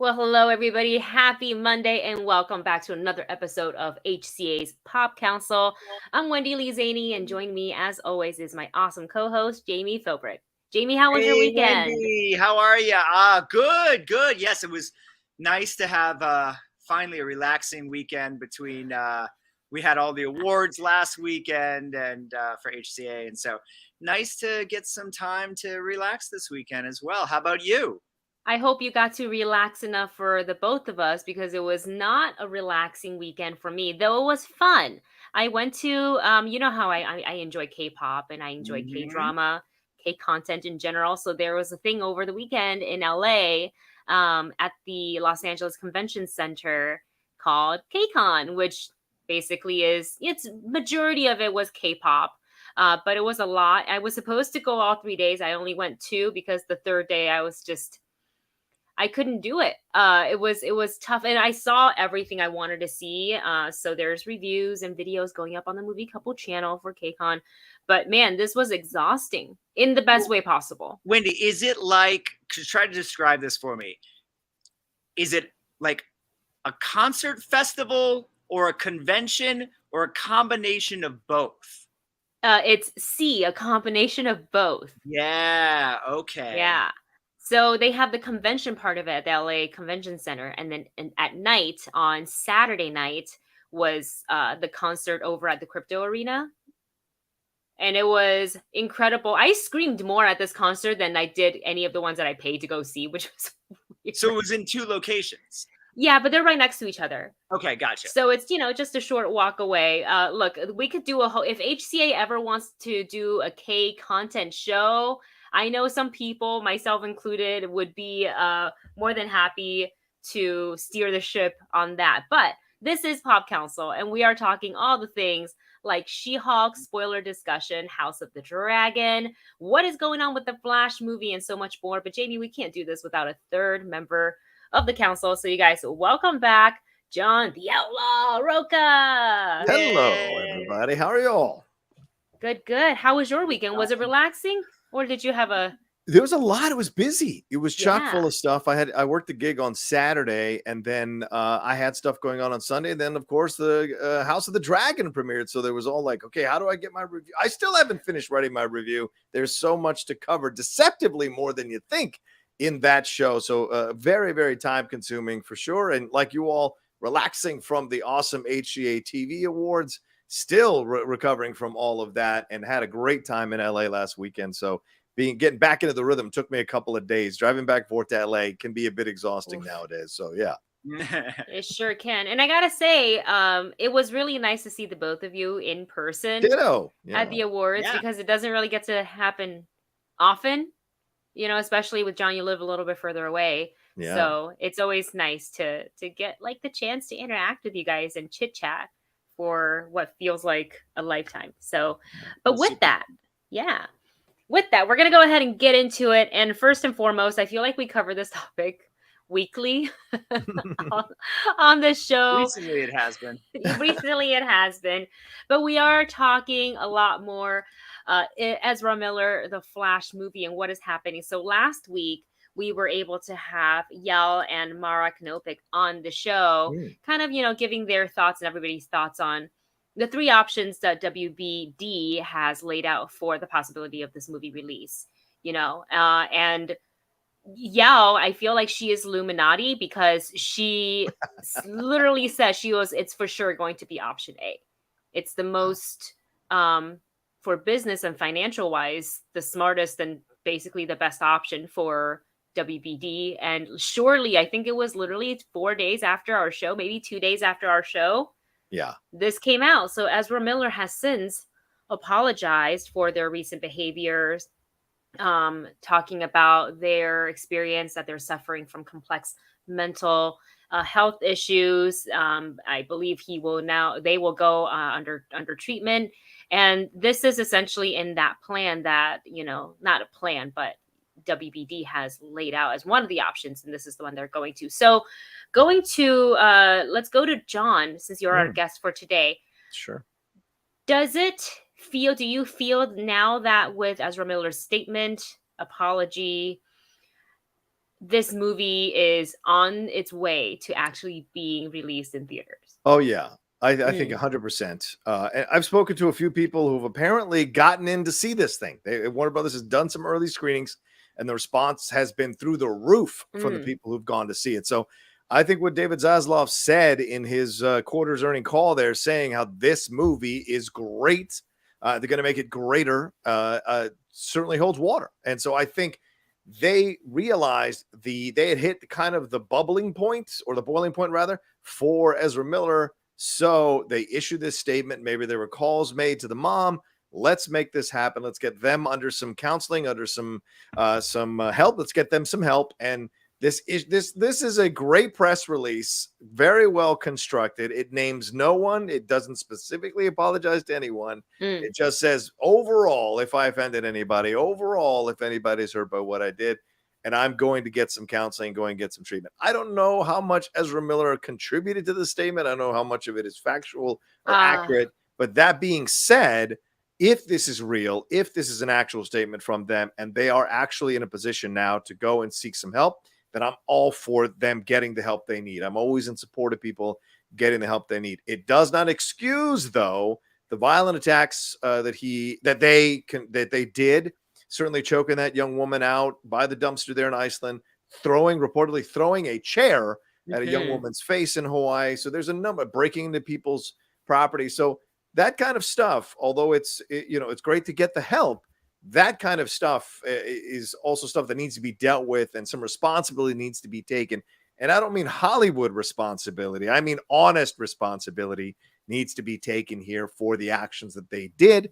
Well, hello, everybody. Happy Monday, and welcome back to another episode of HCA's Pop Council. I'm Wendy Lee, Szany, and joining me, as always, is my awesome co-host, Jami Philbrick. Jami, how was your Hey, weekend? Wendy, how are you? Good. Yes, it was nice to have finally a relaxing weekend between. We had all the awards last weekend and for HCA, and so nice to get some time to relax this weekend as well. How about you? I hope you got to relax enough for the both of us because it was not a relaxing weekend for me, though it was fun. I went to, you know how I enjoy K-pop and I enjoy Mhm. K-drama, K-content in general. So there was a thing over the weekend in LA at the Los Angeles Convention Center called K-Con, which basically is, its majority of it was K-pop. But it was a lot. I was supposed to go all 3 days. I only went two because the third day I couldn't do it. It was tough, and I saw everything I wanted to see. So there's reviews and videos going up on the Movie Couple channel for KCON. But man, this was exhausting in the best way possible. Wendy, is it like? Try to describe this for me. Is it like a concert festival or a convention or a combination of both? It's a combination of both. Yeah. Okay. Yeah. So they have the convention part of it at the LA Convention Center, and then at night on Saturday night was the concert over at the Crypto Arena. And it was incredible. I screamed more at this concert than I did any of the ones that I paid to go see, which was weird. So it was in two locations. Yeah, but they're right next to each other. Okay, gotcha. So it's, just a short walk away. Look, we could do if HCA ever wants to do a K content show, I know some people, myself included, would be more than happy to steer the ship on that. But this is Pop Council, and we are talking all the things like She-Hulk, spoiler discussion, House of the Dragon, what is going on with the Flash movie, and so much more. But Jami, we can't do this without a third member of the council. So you guys, welcome back, John the Outlaw Rocha. Hello, everybody. How are y'all? Good. How was your weekend? Was it relaxing, or did you have a... There was a lot. It was busy. It was chock full Yeah. of stuff. I worked the gig on Saturday, and then I had stuff going on Sunday. And then, of course, the House of the Dragon premiered. So there was all like, okay, how do I get my review? I still haven't finished writing my review. There's so much to cover, deceptively more than you think in that show. So very, very time consuming for sure. And like you all, relaxing from the awesome HCA TV awards, still recovering from all of that, and had a great time in LA last weekend. So getting back into the rhythm took me a couple of days. Driving back forth to LA can be a bit exhausting nowadays. So yeah. It sure can. And I gotta say, it was really nice to see the both of you in person Ditto. at the awards, because it doesn't really get to happen often, especially with John. You live a little bit further away. Yeah. So it's always nice to get like the chance to interact with you guys and chit chat for what feels like a lifetime. So, but with that, we're going to go ahead and get into it. And first and foremost, I feel like we cover this topic weekly on this show. Recently it has been. But we are talking a lot more Ezra Miller, the Flash movie, and what is happening. So last week, we were able to have Yael and Mara Knopik on the show, kind of, giving their thoughts and everybody's thoughts on the three options that WBD has laid out for the possibility of this movie release, and Yael, I feel like she is Illuminati because she literally says it's for sure going to be option A. It's the most, for business and financial wise, the smartest and basically the best option for WBD. And surely, I think it was literally 4 days after our show, maybe 2 days after our show. Yeah. This came out. So Ezra Miller has since apologized for their recent behaviors, talking about their experience that they're suffering from complex mental health issues. I believe they will go under treatment. And this is essentially in that plan that, not a plan, but WBD has laid out as one of the options, and this is the one they're going to. So let's go to John, since you're our guest for today. Sure. Do you feel now that with Ezra Miller's statement, apology, this movie is on its way to actually being released in theaters. Oh yeah, I think 100%. And I've spoken to a few people who've apparently gotten in to see this thing. Warner Brothers has done some early screenings, and the response has been through the roof from the people who've gone to see it. So I think what David Zaslav said in his quarters earning call there, saying how this movie is great, they're going to make it greater, certainly holds water. And so I think they realized they had hit kind of the bubbling point, or the boiling point rather, for Ezra Miller. So they issued this statement. Maybe there were calls made to the mom. Let's make this happen. Let's get them under some counseling, under some help. Let's get them some help. And this is a great press release, very well constructed. It names no one. It doesn't specifically apologize to anyone. It just says, overall, if I offended anybody, overall, if anybody's hurt by what I did, and I'm going to get some counseling, going to get some treatment. I don't know how much Ezra Miller contributed to the statement. I don't know how much of it is factual or accurate. But that being said, if this is real, if this is an actual statement from them, and they are actually in a position now to go and seek some help, then I'm all for them getting the help they need. I'm always in support of people getting the help they need. It does not excuse, though, the violent attacks that they did. Certainly choking that young woman out by the dumpster there in Iceland, reportedly throwing a chair at a young woman's face in Hawaii. So there's a number of breaking into people's property. So that kind of stuff, although it's great to get the help, that kind of stuff is also stuff that needs to be dealt with, and some responsibility needs to be taken. And I don't mean Hollywood responsibility. I mean honest responsibility needs to be taken here for the actions that they did.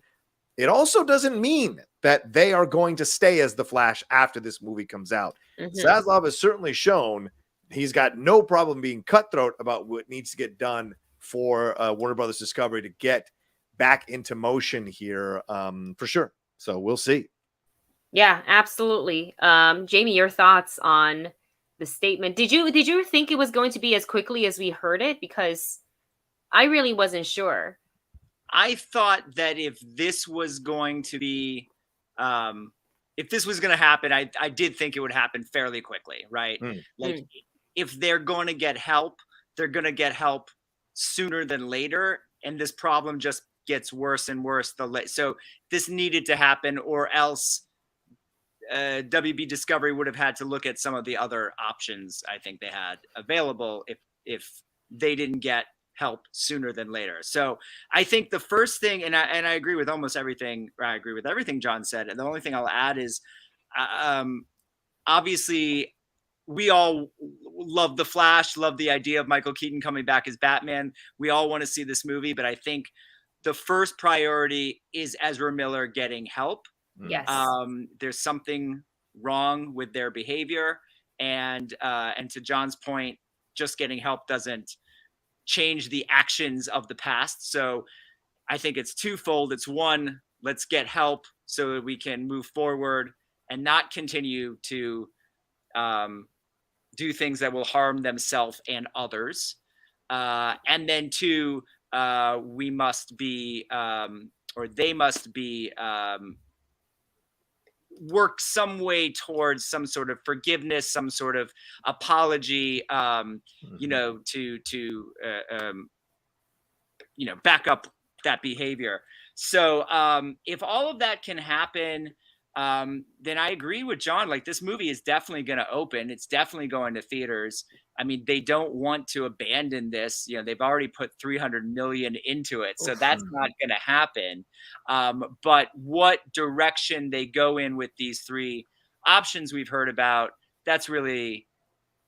It also doesn't mean that they are going to stay as the Flash after this movie comes out. Zaslav has certainly shown he's got no problem being cutthroat about what needs to get done for Warner Brothers Discovery to get back into motion here, for sure. So we'll see. Yeah, absolutely. Jami, your thoughts on the statement? Did you think it was going to be as quickly as we heard it? Because I really wasn't sure. I thought that if this was going to be, if this was going to happen, I did think it would happen fairly quickly, right? If they're going to get help, they're going to get help sooner than later. And this problem just gets worse and worse. So this needed to happen, or else WB Discovery would have had to look at some of the other options I think they had available if they didn't get help sooner than later. So I think the first thing, and I agree with almost everything. I agree with everything John said. And the only thing I'll add is, obviously, we all love the Flash, love the idea of Michael Keaton coming back as Batman. We all want to see this movie, but I think the first priority is Ezra Miller getting help. Yes. There's something wrong with their behavior, and to John's point, just getting help doesn't change the actions of the past. So I think it's twofold. It's one, let's get help so that we can move forward and not continue to do things that will harm themselves and others. And then two, we must be, or they must be, work some way towards some sort of forgiveness, some sort of apology, to back up that behavior. So if all of that can happen, then I agree with John. Like, this movie is definitely going to open. It's definitely going to theaters. I mean, they don't want to abandon this. They've already put $300 million into it, so that's not going to happen. But what direction they go in with these three options we've heard about, that's really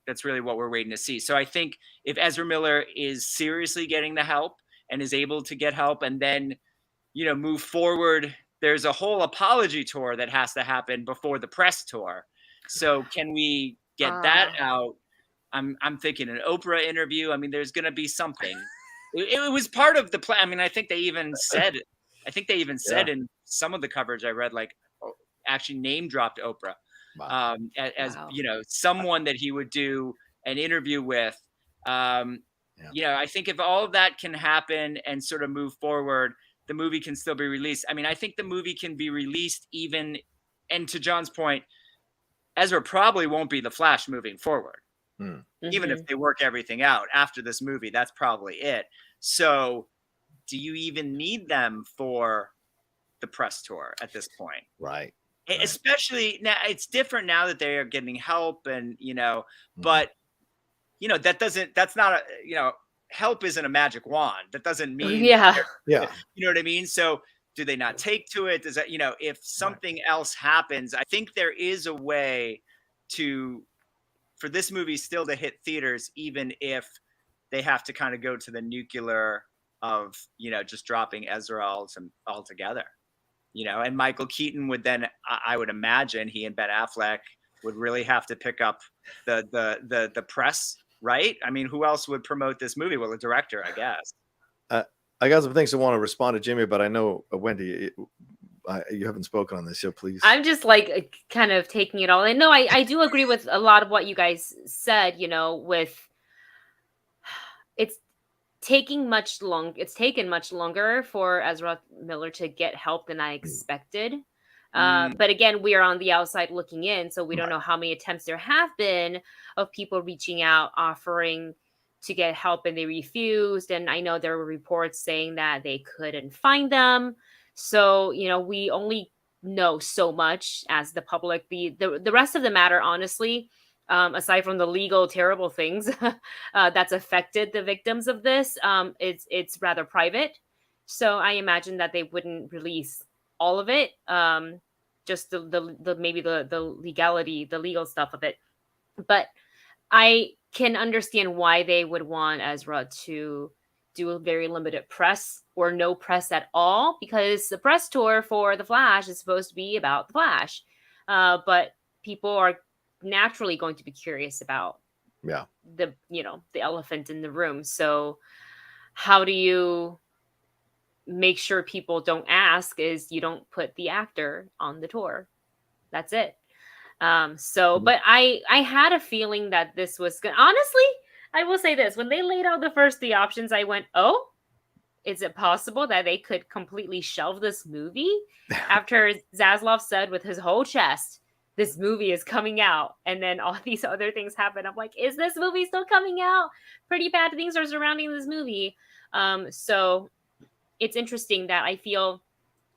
what we're waiting to see. So I think if Ezra Miller is seriously getting the help and is able to get help, and then move forward, there's a whole apology tour that has to happen before the press tour. So can we get that out? I'm thinking an Oprah interview. I mean, there's going to be something. It was part of the plan. I mean, I think they even said in some of the coverage I read, like, actually name dropped Oprah as someone that he would do an interview with. I think if all of that can happen and sort of move forward, the movie can still be released. I mean, I think the movie can be released even, and to John's point, Ezra probably won't be the Flash moving forward. Even if Mhm. they work everything out after this movie, that's probably it. So do you even need them for the press tour at this point? Right. Especially now, it's different now that they are getting help and, Mhm. but that's not help isn't a magic wand. That doesn't mean, Yeah. Yeah. you know what I mean? So do they not take to it? Does that, if something else happens, I think there is a way for this movie still to hit theaters, even if they have to kind of go to the nuclear of, just dropping Ezra altogether, and Michael Keaton would then, I would imagine he and Ben Affleck would really have to pick up the press, right? I mean, who else would promote this movie? Well, the director, I guess. I got some things I want to respond to Jimmy, but I know Wendy, you haven't spoken on this, so please. I'm just like kind of taking it all in. No, I do agree with a lot of what you guys said, with it's taken much longer for Ezra Miller to get help than I expected. But again, we are on the outside looking in, so we don't know how many attempts there have been of people reaching out, offering to get help, and they refused. And I know there were reports saying that they couldn't find them. So, we only know so much as the public. The rest of the matter, honestly, aside from the legal terrible things that's affected the victims of this, it's rather private. So I imagine that they wouldn't release all of it. Just the maybe the legality, the legal stuff of it. But I can understand why they would want Ezra to do a very limited press or no press at all, because the press tour for The Flash is supposed to be about The Flash. But people are naturally going to be curious about the elephant in the room. So how do you make sure people don't ask? Is you don't put the actor on the tour. That's it. But I had a feeling that this was good. Honestly, I will say this: when they laid out the first three options, I went, "Oh, is it possible that they could completely shelve this movie?" After Zaslav said with his whole chest, "This movie is coming out," and then all these other things happen. I'm like, "Is this movie still coming out?" Pretty bad things are surrounding this movie. So it's interesting that I feel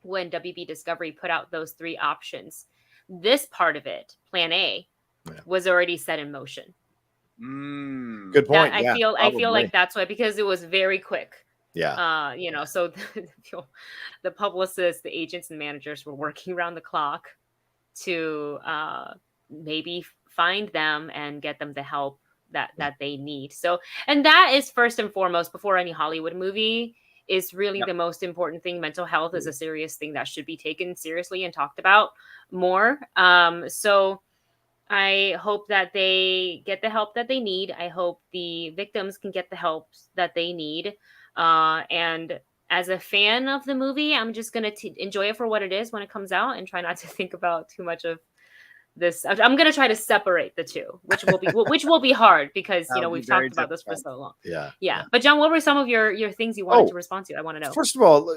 when WB Discovery put out those three options, this part of it, Plan A, was already set in motion. Good point. I feel like that's why, because it was very quick. Yeah. So the publicists, the agents, and managers were working around the clock to maybe find them and get them the help that they need. So, and that is first and foremost, before any Hollywood movie, is really the most important thing. Mental health is a serious thing that should be taken seriously and talked about more. So I hope that they get the help that they need. I hope the victims can get the help that they need. And as a fan of the movie, I'm just going to enjoy it for what it is when it comes out and try not to think about too much of this. I'm going to try to separate the two, which will be hard because, we've talked about this for so long. Yeah. But John, what were some of your things you wanted to respond to? I want to know. First of all,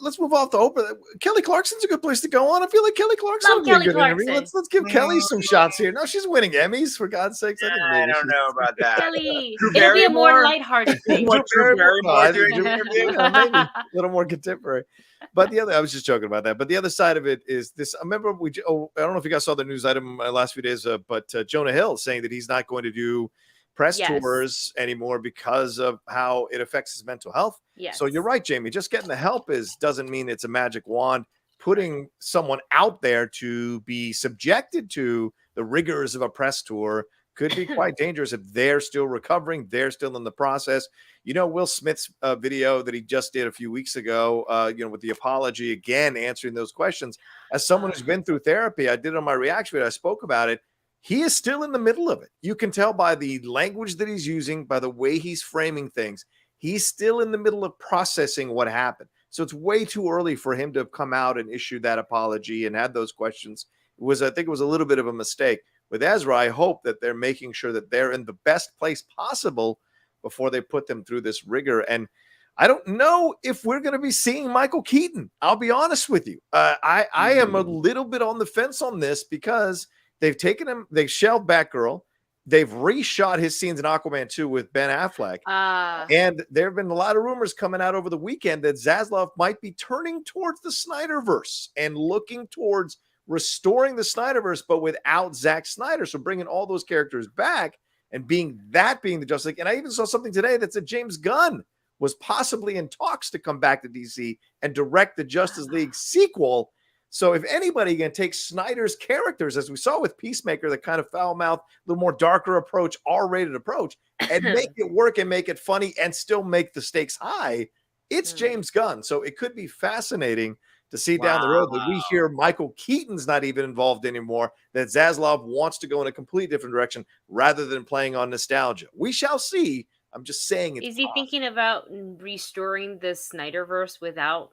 let's move off the open. Kelly Clarkson's a good place to go on. I feel like Kelly Clarkson would be a good interview. Let's give Kelly some shots here. No, she's winning Emmys, for God's sakes. I don't know about that. Kelly, it'll be a more lighthearted thing. Maybe a little more contemporary. But I was just joking about that. But the other side of it is this. I remember I don't know if you guys saw the news item last few days, but Jonah Hill saying that he's not going to do press tours anymore because of how it affects his mental health. Yes. So you're right, Jamie. Just getting the help doesn't mean it's a magic wand. Putting someone out there to be subjected to the rigors of a press tour could be quite dangerous if they're still recovering. They're still in the process. Will Smith's video that he just did a few weeks ago, with the apology, again, answering those questions. As someone who's been through therapy, I did on my reaction video, I spoke about it. He is still in the middle of it. You can tell by the language that he's using, by the way he's framing things. He's still in the middle of processing what happened. So it's way too early for him to have come out and issued that apology and had those questions. I think it was a little bit of a mistake. With Ezra, I hope that they're making sure that they're in the best place possible before they put them through this rigor. And I don't know if we're going to be seeing Michael Keaton. I'll be honest with you. I am a little bit on the fence on this because they've taken him, they've shelved Batgirl, they've reshot his scenes in Aquaman 2 with Ben Affleck. And there have been a lot of rumors coming out over the weekend that Zaslav might be turning towards the Snyderverse and looking towards restoring the Snyderverse, but without Zack Snyder. So bringing all those characters back and being the Justice League. And I even saw something today that said James Gunn was possibly in talks to come back to DC and direct the Justice League sequel. So if anybody can take Snyder's characters, as we saw with Peacemaker, the kind of foul-mouthed, a little more darker approach, R-rated approach, and make it work and make it funny and still make the stakes high, it's James Gunn. So it could be fascinating to see down the road that we hear Michael Keaton's not even involved anymore, that Zaslav wants to go in a completely different direction rather than playing on nostalgia. We shall see. I'm just saying it's Is he thinking about restoring the Snyderverse without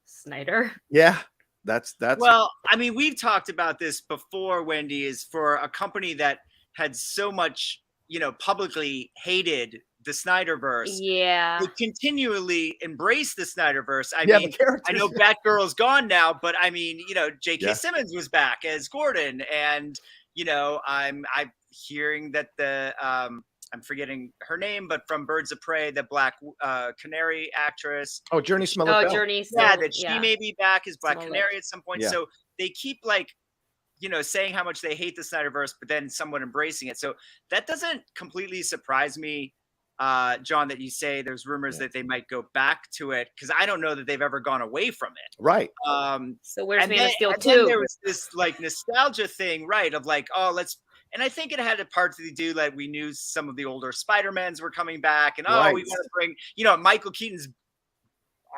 Snyder? Yeah. That's well, I mean, we've talked about this before, Wendy, is for a company that had so much, publicly hated the Snyderverse. Yeah. They continually embrace the Snyderverse. I mean, I know Batgirl's gone now, but I mean, J.K. Simmons was back as Gordon, and I'm hearing that I'm forgetting her name, but from Birds of Prey, the Black Canary actress. Oh, Journey Smollett. That she may be back as Black Canary at some point. Yeah. So they keep saying how much they hate the Snyderverse, but then somewhat embracing it. So that doesn't completely surprise me, John, that you say there's rumors that they might go back to it, because I don't know that they've ever gone away from it. Right. So where's Man of Steel 2? There was this nostalgia thing, right? Of let's. And I think it had a part to do we knew some of the older Spider-Mans were coming back, and we want to bring, Michael Keaton's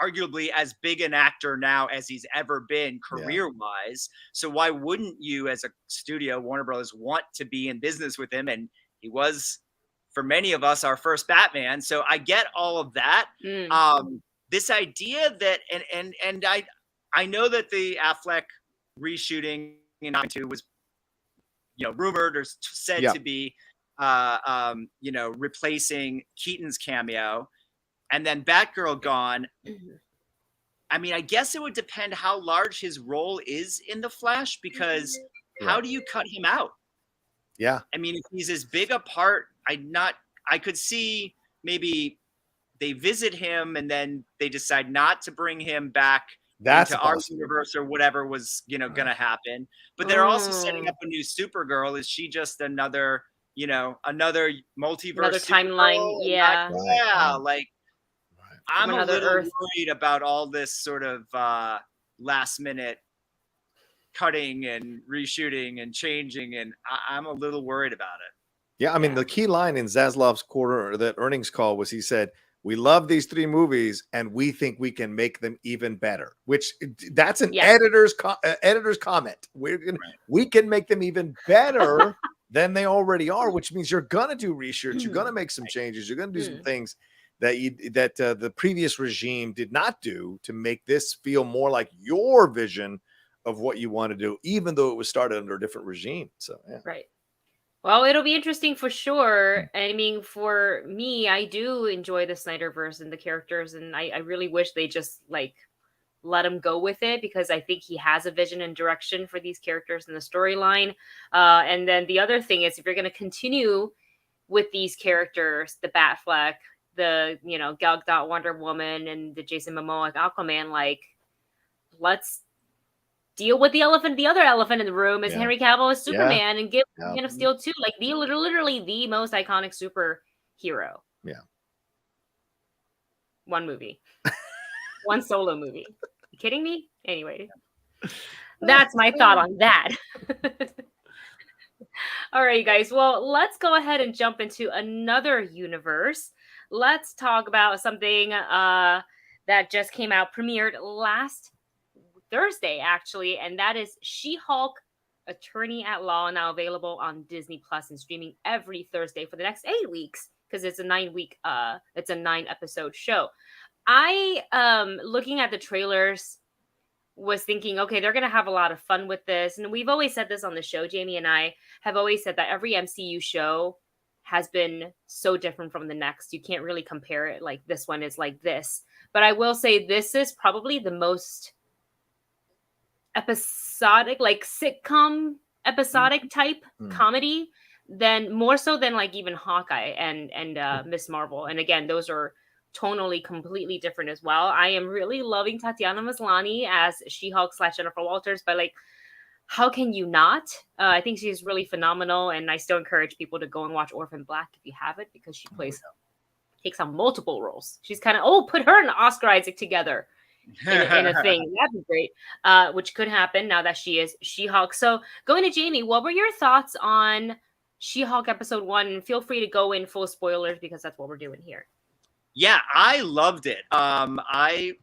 arguably as big an actor now as he's ever been career-wise. So why wouldn't you, as a studio, Warner Brothers, want to be in business with him? And he was, for many of us, our first Batman. So I get all of that. This idea that, and I know that the Affleck reshooting in 92 was, rumored or said to be, replacing Keaton's cameo, and then Batgirl gone. I mean, I guess it would depend how large his role is in the Flash, because how do you cut him out? Yeah. I mean, if he's as big a part, I could see maybe they visit him and then they decide not to bring him back into our universe or whatever was, going to happen. But they're also setting up a new Supergirl. Is she just another multiverse, another timeline? Yeah. I'm a little worried about all this sort of last minute cutting and reshooting and changing, and I'm a little worried about it. Yeah, I mean, the key line in Zaslav's that earnings call was, he said, "We love these 3 movies, and we think we can make them even better." Which that's an editor's comment. We can make them even better than they already are, which means you're gonna do reshoots, you're gonna make some changes, you're gonna do some things that the previous regime did not do to make this feel more like your vision of what you want to do, even though it was started under a different regime. So right. Well, it'll be interesting for sure. I mean, for me, I do enjoy the Snyderverse and the characters, and I really wish they just let him go with it, because I think he has a vision and direction for these characters in the storyline. And then the other thing is, if you're going to continue with these characters, the Batfleck, the Gal Gadot Wonder Woman, and the Jason Momoa Aquaman, let's deal with the other elephant in the room is Henry Cavill as Superman, and give Man of Steel 2, literally the most iconic superhero. Yeah. One movie. One solo movie. You kidding me? Anyway, that's my thought on that. All right, you guys. Well, let's go ahead and jump into another universe. Let's talk about something that just came out, premiered last Thursday, actually, and that is She-Hulk Attorney at Law, now available on Disney Plus and streaming every Thursday for the next 8 weeks, because it's a 9-episode show. I looking at the trailers was thinking, okay, they're gonna have a lot of fun with this, and we've always said this on the show. Jamie and I have always said that every MCU show has been so different from the next. You can't really compare it like this one is like this. But I will say this is probably the most episodic, sitcom episodic type comedy than more so than like even Hawkeye and Miss Marvel. And again, those are tonally completely different as well. I am really loving Tatiana Maslany as She-Hulk / Jennifer Walters, but like, how can you not? I think she's really phenomenal, and I still encourage people to go and watch Orphan Black if you haven't, because she takes on multiple roles. She's kind of put her and Oscar Isaac together in a thing. That'd be great. Which could happen now that she is She-Hulk. So going to Jami, what were your thoughts on She-Hulk episode 1? And feel free to go in full spoilers because that's what we're doing here. Yeah, I loved it. I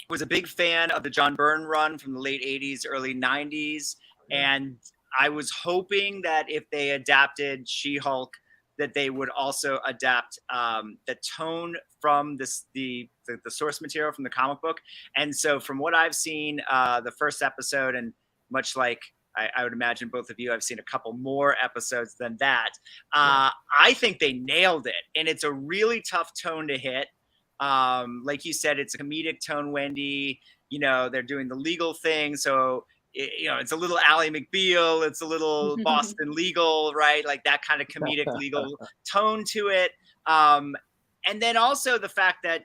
was a big fan of the John Byrne run from the late 80s, early 90s. And I was hoping that if they adapted She-Hulk, that they would also adapt the tone from the source material from the comic book. And so from what I've seen, the first episode, and much like I would imagine both of you, I've seen a couple more episodes than that. I think they nailed it. And it's a really tough tone to hit. Like you said, it's a comedic tone, Wendy. You know, they're doing the legal thing. So, it's a little Ally McBeal. It's a little Boston Legal, right? Like that kind of comedic legal tone to it. And then also the fact that,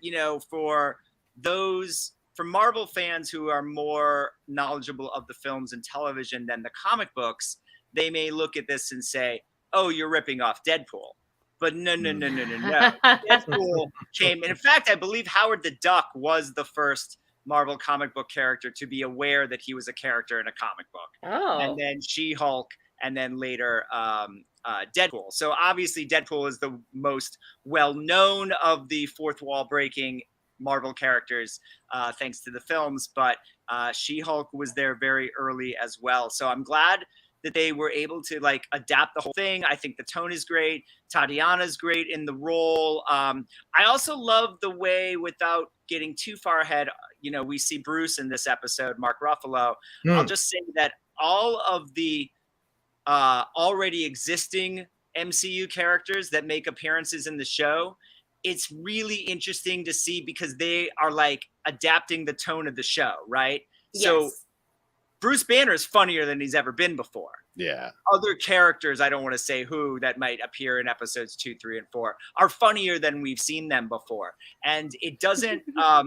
for Marvel fans who are more knowledgeable of the films and television than the comic books, they may look at this and say, oh, you're ripping off Deadpool. But no. Deadpool came. And in fact, I believe Howard the Duck was the first Marvel comic book character to be aware that he was a character in a comic book. Oh. And then She-Hulk, and then later Deadpool. So obviously Deadpool is the most well-known of the fourth wall breaking Marvel characters, thanks to the films, but She-Hulk was there very early as well. So I'm glad that they were able to like adapt the whole thing. I think the tone is great. Tatiana's great in the role. I also love the way, without getting too far ahead, we see Bruce in this episode, Mark Ruffalo. I'll just say that all of the already existing MCU characters that make appearances in the show, it's really interesting to see because they are like adapting the tone of the show, right? Yes. So Bruce Banner is funnier than he's ever been before. Yeah. Other characters, I don't want to say who, that might appear in episodes 2, 3, and 4 are funnier than we've seen them before. And it doesn't, I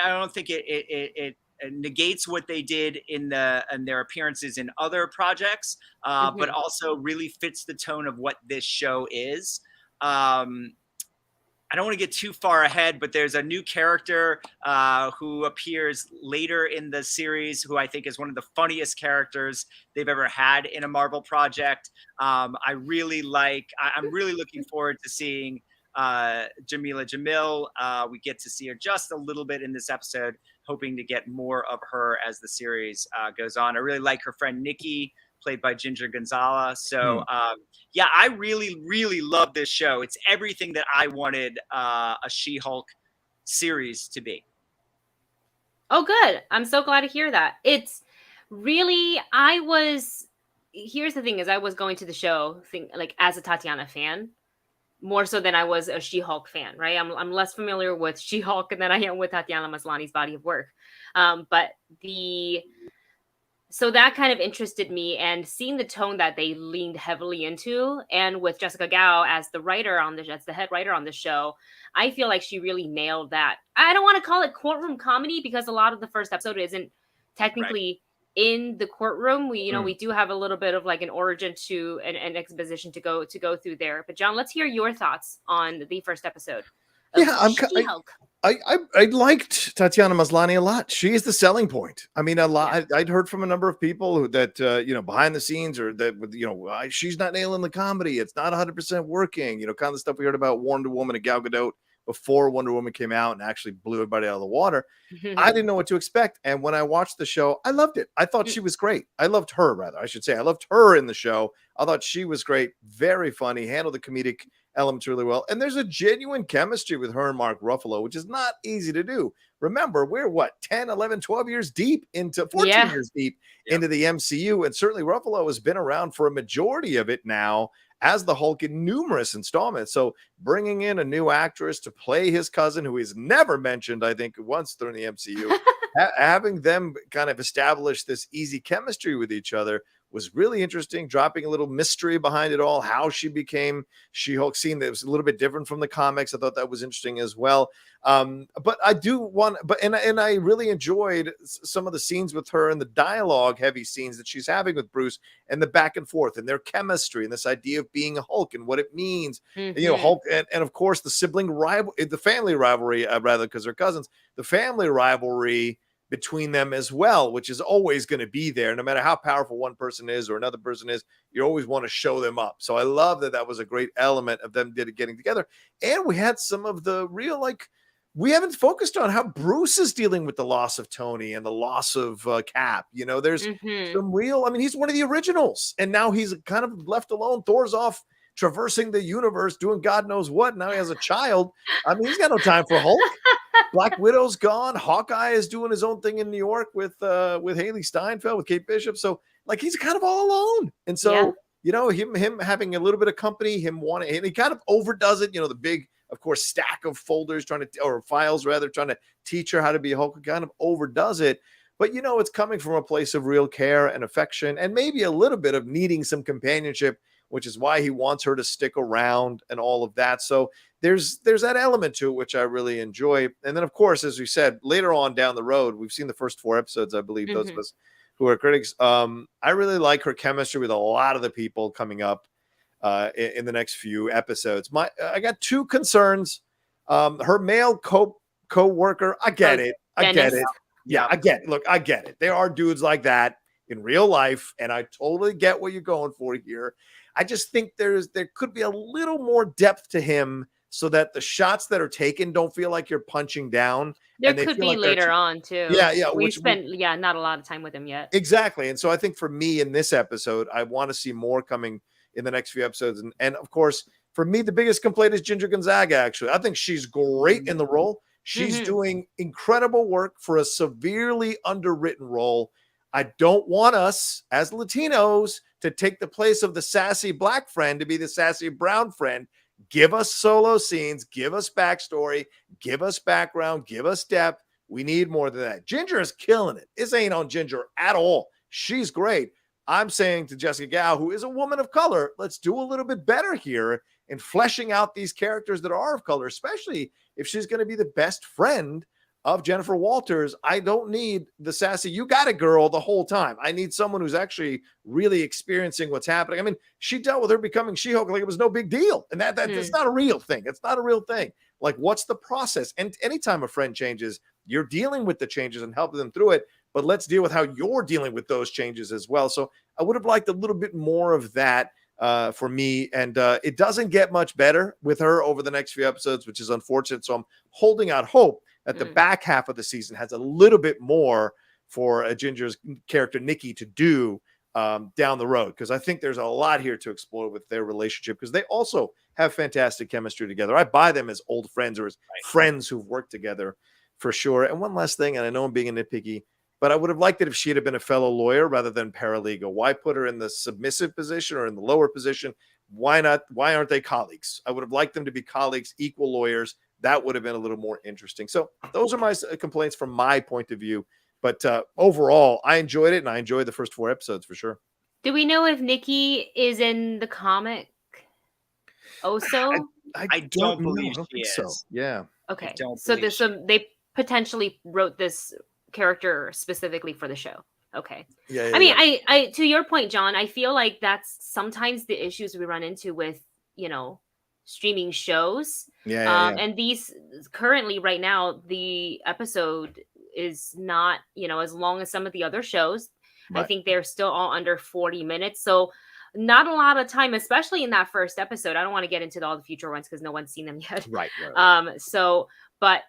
don't think it negates what they did in their appearances in other projects, but also really fits the tone of what this show is. I don't want to get too far ahead, but there's a new character who appears later in the series who I think is one of the funniest characters they've ever had in a Marvel project. I'm really looking forward to seeing Jamila Jamil. We get to see her just a little bit in this episode, hoping to get more of her as the series goes on. I really like her friend Nikki, played by Ginger Gonzalez. So yeah, I really, really love this show. It's everything that I wanted a She-Hulk series to be. Oh, good. I'm so glad to hear that. It's really, here's the thing is I was going to the show like as a Tatiana fan, more so than I was a She-Hulk fan, right? I'm less familiar with She-Hulk than I am with Tatiana Maslany's body of work. So that kind of interested me, and seeing the tone that they leaned heavily into, and with Jessica Gao as the head writer on the show, I feel like she really nailed that. I don't want to call it courtroom comedy because a lot of the first episode isn't technically in the courtroom. We do have a little bit of like an origin to an exposition to go through there. But John, let's hear your thoughts on the first episode. I liked Tatiana Maslany a lot. She is the selling point. I mean, a lot. Yeah. I'd heard from a number of people that behind the scenes, or that she's not nailing the comedy. It's not 100% working. Kind of the stuff we heard about Wonder Woman and Gal Gadot before Wonder Woman came out and actually blew everybody out of the water. I didn't know what to expect, and when I watched the show, I loved it. I thought she was great. I loved her, rather. I should say, I loved her in the show. I thought she was great. Very funny. Handled the comedic elements really well, and there's a genuine chemistry with her and Mark Ruffalo, which is not easy to do. Remember, we're 10, 11, 12 years deep into 14 years deep into the MCU, and certainly Ruffalo has been around for a majority of it now as the Hulk in numerous installments. So bringing in a new actress to play his cousin, who he's never mentioned, I think, once during the MCU, having them kind of establish this easy chemistry with each other was really interesting, dropping a little mystery behind it all, how she became She-Hulk, scene that was a little bit different from the comics. I thought that was interesting as well. But I do want, and I really enjoyed some of the scenes with her and the dialogue heavy scenes that she's having with Bruce and the back and forth and their chemistry and this idea of being a Hulk and what it means. Hulk, and of course the sibling rival, the family rivalry, rather, because they're cousins, the family rivalry between them as well, which is always going to be there. No matter how powerful one person is or another person is, you always want to show them up. So I love that was a great element of them getting together. And we had some of the real, we haven't focused on how Bruce is dealing with the loss of Tony and the loss of Cap. There's some real, he's one of the originals, and now he's kind of left alone. Thor's off traversing the universe, doing God knows what. Now he has a child. He's got no time for Hulk. Black Widow's gone. Hawkeye is doing his own thing in New York with Haley Steinfeld, with Kate Bishop. So he's kind of all alone. And so, him having a little bit of company, him wanting, and he kind of overdoes it. The big, of course, stack of folders files trying to teach her how to be a Hulk, kind of overdoes it. But, it's coming from a place of real care and affection and maybe a little bit of needing some companionship, which is why he wants her to stick around and all of that. So there's that element to it, which I really enjoy. And then, of course, as we said, later on down the road, we've seen the first 4 episodes, I believe, those of us who are critics. I really like her chemistry with a lot of the people coming up in the next few episodes. I got 2 concerns. Her male co-worker, I get it. I get it. Yeah, I get it. Look, I get it. There are dudes like that in real life, and I totally get what you're going for here. I just think there could be a little more depth to him so that the shots that are taken don't feel like you're punching down. There could be later on too. Yeah. We spent not a lot of time with him yet. Exactly. And so I think for me in this episode, I want to see more coming in the next few episodes. And of course, for me, the biggest complaint is Ginger Gonzaga, actually. I think she's great in the role. She's doing incredible work for a severely underwritten role. I don't want us as Latinos to take the place of the sassy black friend to be the sassy brown friend. Give us solo scenes, give us backstory, give us background, give us depth. We need more than that. Ginger is killing it. This ain't on Ginger at all. She's great. I'm saying to Jessica Gao, who is a woman of color, let's do a little bit better here in fleshing out these characters that are of color, especially if she's going to be the best friend of Jennifer Walters. I don't need the sassy, you got it, girl, the whole time. I need someone who's actually really experiencing what's happening. She dealt with her becoming She-Hulk like it was no big deal. And that's not a real thing. It's not a real thing. Like, what's the process? And anytime a friend changes, you're dealing with the changes and helping them through it. But let's deal with how you're dealing with those changes as well. So I would have liked a little bit more of that for me. And it doesn't get much better with her over the next few episodes, which is unfortunate. So I'm holding out hope that the back half of the season has a little bit more for Ginger's character, Nikki, to do down the road. Because I think there's a lot here to explore with their relationship, because they also have fantastic chemistry together. I buy them as old friends or as friends who've worked together for sure. And one last thing, and I know I'm being a nitpicky, but I would have liked it if she had been a fellow lawyer rather than paralegal. Why put her in the submissive position or in the lower position? Why not? Why aren't they colleagues? I would have liked them to be colleagues, equal lawyers. That would have been a little more interesting. So those are my complaints from my point of view. But overall, I enjoyed it, and I enjoyed the first 4 episodes for sure. Do we know if Nikki is in the comic also? I don't believe she is. So. Yeah. Okay. So they potentially wrote this character specifically for the show. Okay. Yeah. I to your point, John, I feel like that's sometimes the issues we run into with, streaming shows. And these currently right now, the episode is not, as long as some of the other shows. Right. I think they're still all under 40 minutes. So not a lot of time, especially in that first episode. I don't want to get into all the future ones because no one's seen them yet. Right. But,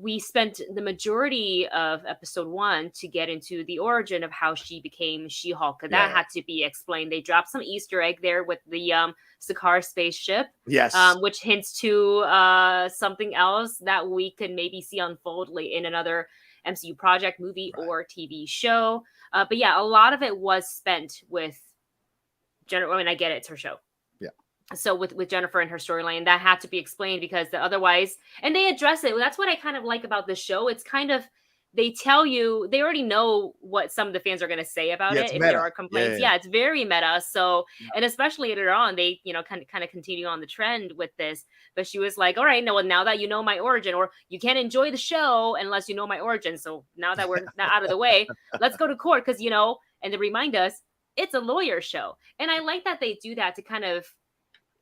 we spent the majority of episode 1 to get into the origin of how she became She-Hulk. That had to be explained. They dropped some Easter egg there with the Sakaar spaceship. Yes. Which hints to something else that we could maybe see unfold in another MCU project, movie, or TV show. But yeah, a lot of it was spent with Jennifer. I get it. It's her show. So with Jennifer and her storyline, that had to be explained because otherwise, and they address it. That's what I kind of like about this show. It's kind of, they tell you, they already know what some of the fans are going to say about Yeah, it it's if meta. there are complaints. Yeah. It's very meta. So, and especially later on, they, kind of continue on the trend with this. But she was like, all right, no, well, now that you know my origin, or you can't enjoy the show unless you know my origin. So now that we're not out of the way, let's go to court because, and to remind us, it's a lawyer show. And I like that they do that to kind of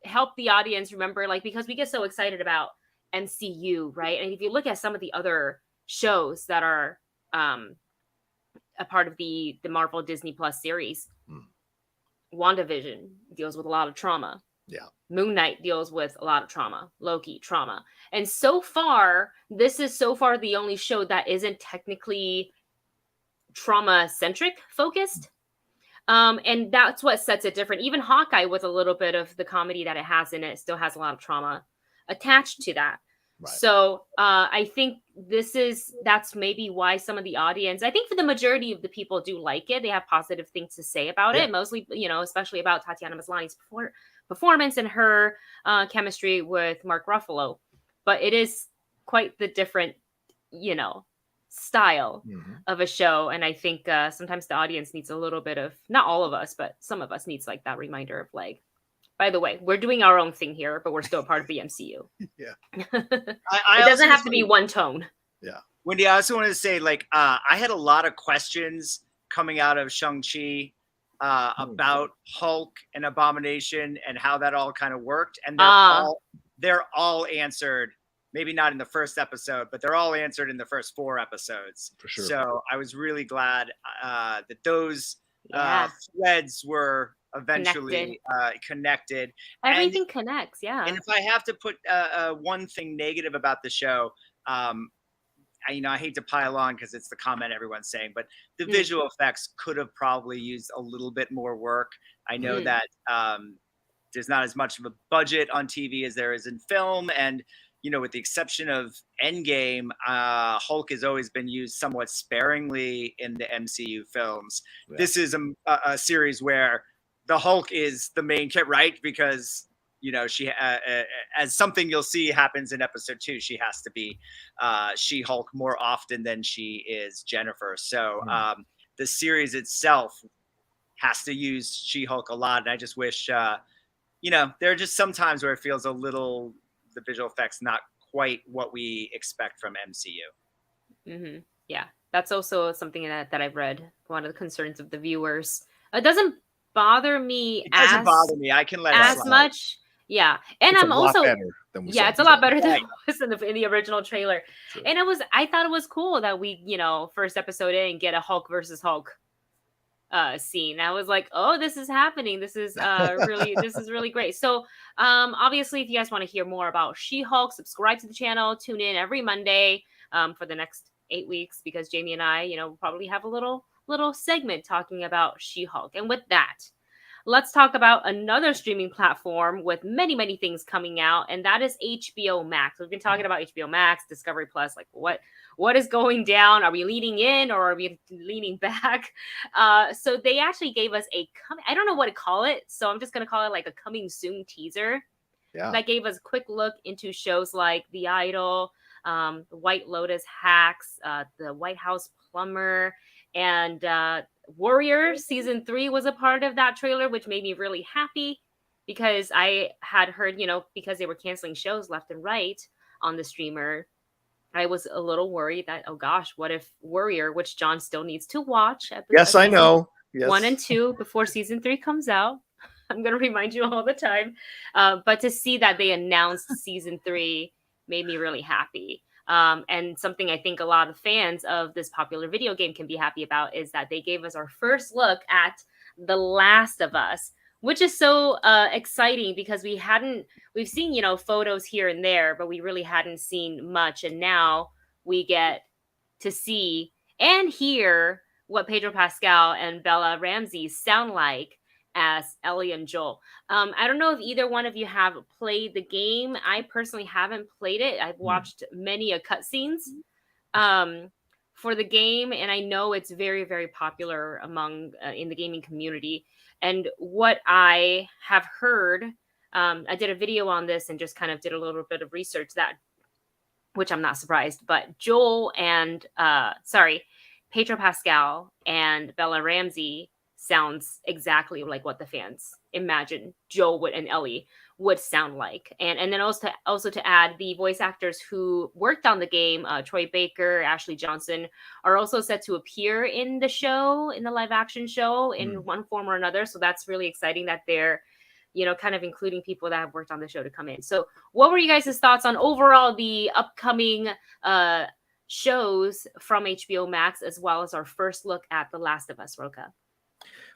help the audience remember, like, because we get so excited about MCU, right? And if you look at some of the other shows that are a part of the Marvel Disney Plus series, WandaVision deals with a lot of trauma. Yeah. Moon Knight deals with a lot of trauma. Loki, trauma. And so far, this is the only show that isn't technically trauma-centric focused. And that's what sets it different. Even Hawkeye, with a little bit of the comedy that it has in it, still has a lot of trauma attached to that. Right. So I think that's maybe why some of the audience, I think for the majority of the people do like it. They have positive things to say about it, mostly, especially about Tatiana Maslany's performance and her chemistry with Mark Ruffalo. But it is quite the different, style of a show. And I think sometimes the audience needs a little bit of, not all of us, but some of us needs like that reminder of like, by the way, we're doing our own thing here, but we're still part of the MCU. Yeah. It doesn't have to be one tone. Yeah. Wendy, I also wanted to say, like, I had a lot of questions coming out of Shang-Chi about Hulk and Abomination and how that all kind of worked. And they're all answered, maybe not in the first episode, but they're all answered in the first 4 episodes. For sure. So I was really glad that those threads were eventually connected. Everything connects, yeah. And if I have to put one thing negative about the show, I hate to pile on because it's the comment everyone's saying, but the visual effects could have probably used a little bit more work. I know that there's not as much of a budget on TV as there is in film, and with the exception of Endgame, Hulk has always been used somewhat sparingly in the MCU films. Yeah. This is a series where the Hulk is the main character, right? Because, she, as something you'll see happens in episode 2, she has to be She-Hulk more often than she is Jennifer. So the series itself has to use She-Hulk a lot. And I just wish, there are just some times where it feels the visual effects not quite what we expect from MCU. Yeah, that's also something that I've read. One of the concerns of the viewers. It doesn't bother me. It doesn't bother me. I can let it as slide. Much. Yeah, and I'm also it's a lot better than it was in the original trailer. Sure. And I thought it was cool that we, first episode in, get a Hulk versus Hulk scene. I was like, oh, this is happening. This is really great. So obviously, if you guys want to hear more about She-Hulk, subscribe to the channel, tune in every Monday for the next 8 weeks, because Jami and I, will probably have a little segment talking about She-Hulk. And with that, let's talk about another streaming platform with many, many things coming out, and that is HBO Max. We've been talking about HBO Max, Discovery Plus, like what is going down? Are we leaning in or are we leaning back? So they actually gave us I don't know what to call it, so I'm just going to call it like a coming soon teaser. Yeah. That gave us a quick look into shows like The Idol, The White Lotus Hacks, The White House Plumber, and Warrior Season 3 was a part of that trailer, which made me really happy because I had heard, because they were canceling shows left and right on the streamer, I was a little worried that, oh gosh, what if Warrior, which John still needs to watch at the I know. Yes. 1 and 2 before Season 3 comes out. I'm going to remind you all the time. But to see that they announced Season 3 made me really happy. And something I think a lot of fans of this popular video game can be happy about is that they gave us our first look at The Last of Us, which is so exciting because we've seen, photos here and there, but we really hadn't seen much. And now we get to see and hear what Pedro Pascal and Bella Ramsey sound like as Ellie and Joel. I don't know if either one of you have played the game. I personally haven't played it. I've watched many cutscenes for the game, and I know it's very, very popular among in the gaming community. And what I have heard, I did a video on this and just kind of did a little bit of research that which I'm not surprised, but Pedro Pascal and Bella Ramsey sounds exactly like what the fans imagine Joel would and Ellie would sound like. And then also to add, the voice actors who worked on the game, Troy Baker, Ashley Johnson, are also set to appear in the show, in the live action show, in one form or another. So that's really exciting that they're, kind of including people that have worked on the show to come in. So what were you guys' thoughts on overall the upcoming shows from HBO Max, as well as our first look at The Last of Us, Rocha?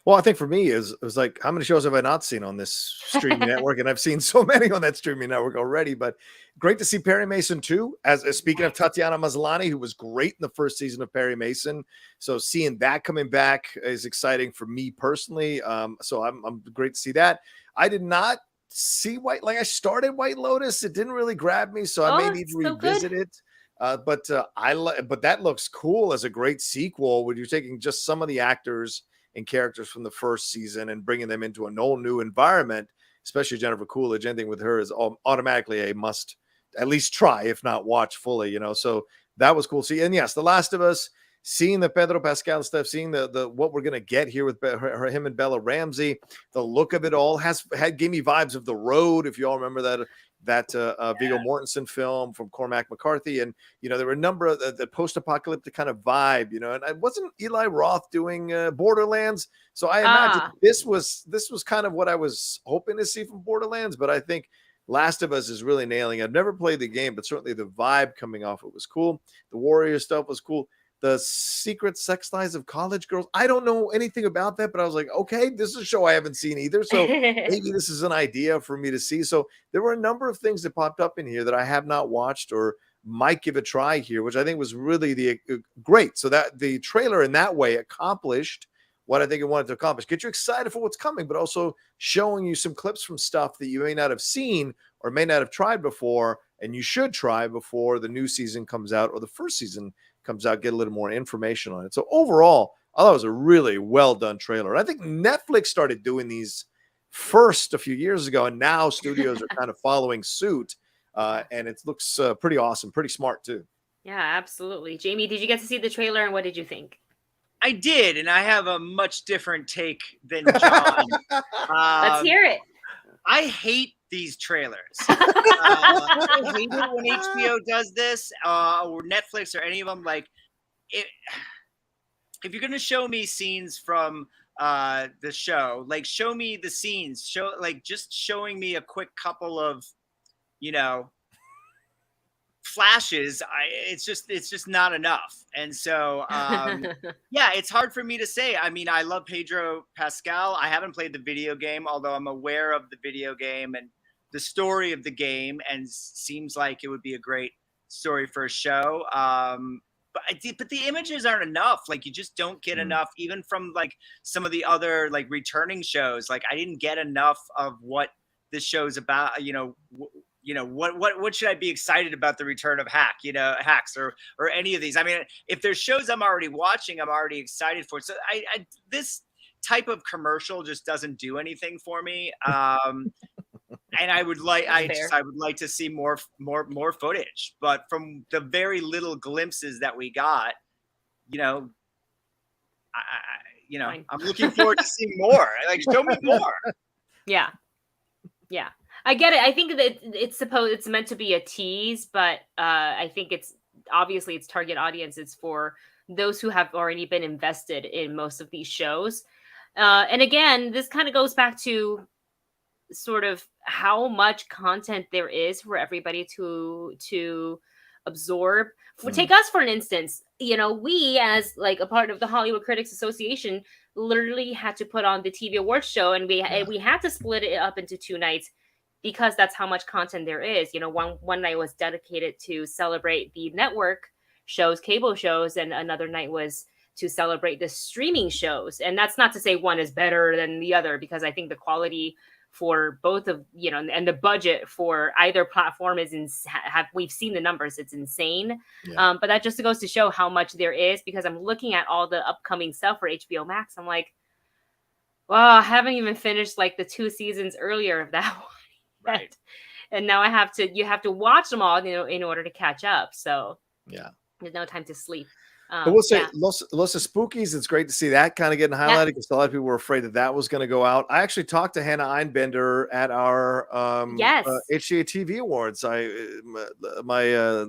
Well, I think for me it was like, how many shows have I not seen on this streaming network? And I've seen so many on that streaming network already, but great to see Perry Mason too. As speaking of Tatiana Maslany, who was great in the first season of Perry Mason. So seeing that coming back is exciting for me personally. So I'm great to see that. I did not see I started White Lotus. It didn't really grab me. So I may need to revisit it. But that looks cool as a great sequel when you're taking just some of the actors and characters from the first season and bringing them into a whole new environment, especially Jennifer Coolidge. Anything with her is automatically a must at least try, if not watch fully, so that was cool. See, and yes, The Last of Us, seeing the Pedro Pascal stuff, seeing the what we're going to get here with him and Bella Ramsey, the look of it all gave me vibes of The Road. If you all remember that Viggo Mortensen film from Cormac McCarthy. And, there were a number of the post-apocalyptic kind of vibe, and I wasn't Eli Roth doing Borderlands. So I imagine this was kind of what I was hoping to see from Borderlands, but I think Last of Us is really nailing. I've never played the game, but certainly the vibe coming off it was cool. The warrior stuff was cool. The secret sex lives of college girls. I don't know anything about that, but I was like, okay, this is a show I haven't seen either. So maybe this is an idea for me to see. So there were a number of things that popped up in here that I have not watched or might give a try here, which I think was really great. So that the trailer in that way accomplished what I think it wanted to accomplish. Get you excited for what's coming, but also showing you some clips from stuff that you may not have seen or may not have tried before, and you should try before the new season comes out or the first season comes out, get a little more information on it. So overall, I thought it was a really well done trailer. And I think Netflix started doing these first a few years ago, and now studios are kind of following suit. And it looks pretty awesome, pretty smart too. Yeah, absolutely. Jami, did you get to see the trailer, and what did you think? I did, and I have a much different take than John. Let's hear it. I hate these trailers. I hate it when HBO does this, or Netflix, or any of them. Like, if you're gonna show me scenes from the show, like, show me the scenes. Just showing me a quick couple of, flashes. It's just not enough. And so, yeah, it's hard for me to say. I mean, I love Pedro Pascal. I haven't played the video game, although I'm aware of the video game and the story of the game, and seems like it would be a great story for a show. But the images aren't enough. Like, you just don't get enough, even from like some of the other like returning shows. Like, I didn't get enough of what this show's about. What should I be excited about the return of Hacks or any of these? I mean, if there's shows I'm already watching, I'm already excited for. So this type of commercial just doesn't do anything for me. And I would like to see more footage. But from the very little glimpses that we got, I'm looking forward to seeing more. Like, show me more. Yeah. I get it. I think that it's meant to be a tease, but I think it's obviously its target audience is for those who have already been invested in most of these shows. And again, this kind of goes back to sort of how much content there is for everybody to absorb. Take us for an instance. We, as like a part of the Hollywood Critics Association, literally had to put on the TV awards show, and we had to split it up into 2 nights, because that's how much content there is. One night was dedicated to celebrate the network shows, cable shows, and another night was to celebrate the streaming shows. And that's not to say one is better than the other, because I think the quality for both of, and the budget for either platform we've seen the numbers, it's insane. Yeah. But that just goes to show how much there is, because I'm looking at all the upcoming stuff for HBO Max. I'm like, well, I haven't even finished like the 2 seasons earlier of that one. Right. and now you have to watch them all, in order to catch up. So yeah, there's no time to sleep. but we'll say yeah. Los Spookies. It's great to see that kind of getting highlighted because a lot of people were afraid that was going to go out. I actually talked to Hannah Einbender at our Yes. HGA TV Awards. My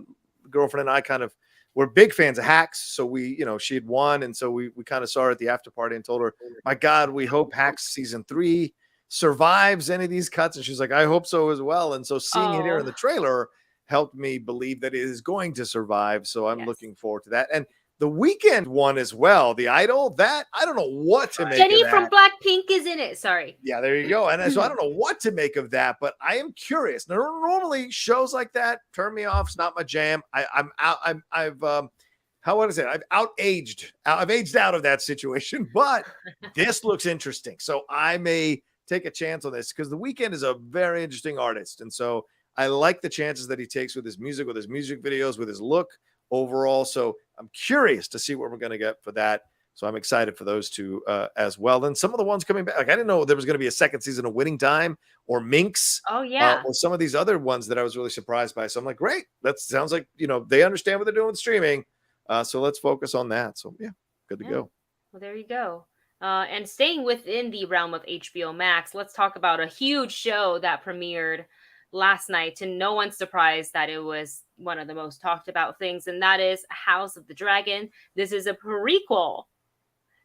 girlfriend and I we're big fans of Hacks, so she had won, and so we kind of saw her at the after party and told her, "My God, we hope Hacks season 3 survives any of these cuts." And she's like, "I hope so as well." And so seeing it here in the trailer helped me believe that it is going to survive. So I'm looking forward to that. And the Weekend one as well, The Idol, that I don't know what to make Jenny of that. from Blackpink is in it. Sorry. Yeah, there you go. And so I don't know what to make of that, but I am curious. Now, normally shows like that turn me off. It's not my jam. I've aged out of that situation, but this looks interesting. So I may take a chance on this because The Weeknd is a very interesting artist. And so I like the chances that he takes with his music videos, with his look overall. So I'm curious to see what we're going to get for that. So I'm excited for those two as well. And some of the ones coming back, like I didn't know there was going to be a second season of Winning Time or Minx. Oh yeah. Or some of these other ones that I was really surprised by. So I'm like, great. That sounds like, they understand what they're doing with streaming. So let's focus on that. So yeah, good to go. Well, there you go. And staying within the realm of HBO Max, let's talk about a huge show that premiered last night. And no one's surprised that it was one of the most talked about things. And that is House of the Dragon. This is a prequel.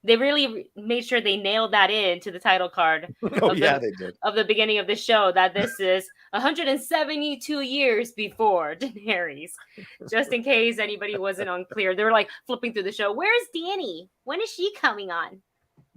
They really made sure they nailed that into the title card. They did. Of the beginning of the show, that this is 172 years before Daenerys. Just in case anybody wasn't unclear. They were like flipping through the show. Where's Dany? When is she coming on?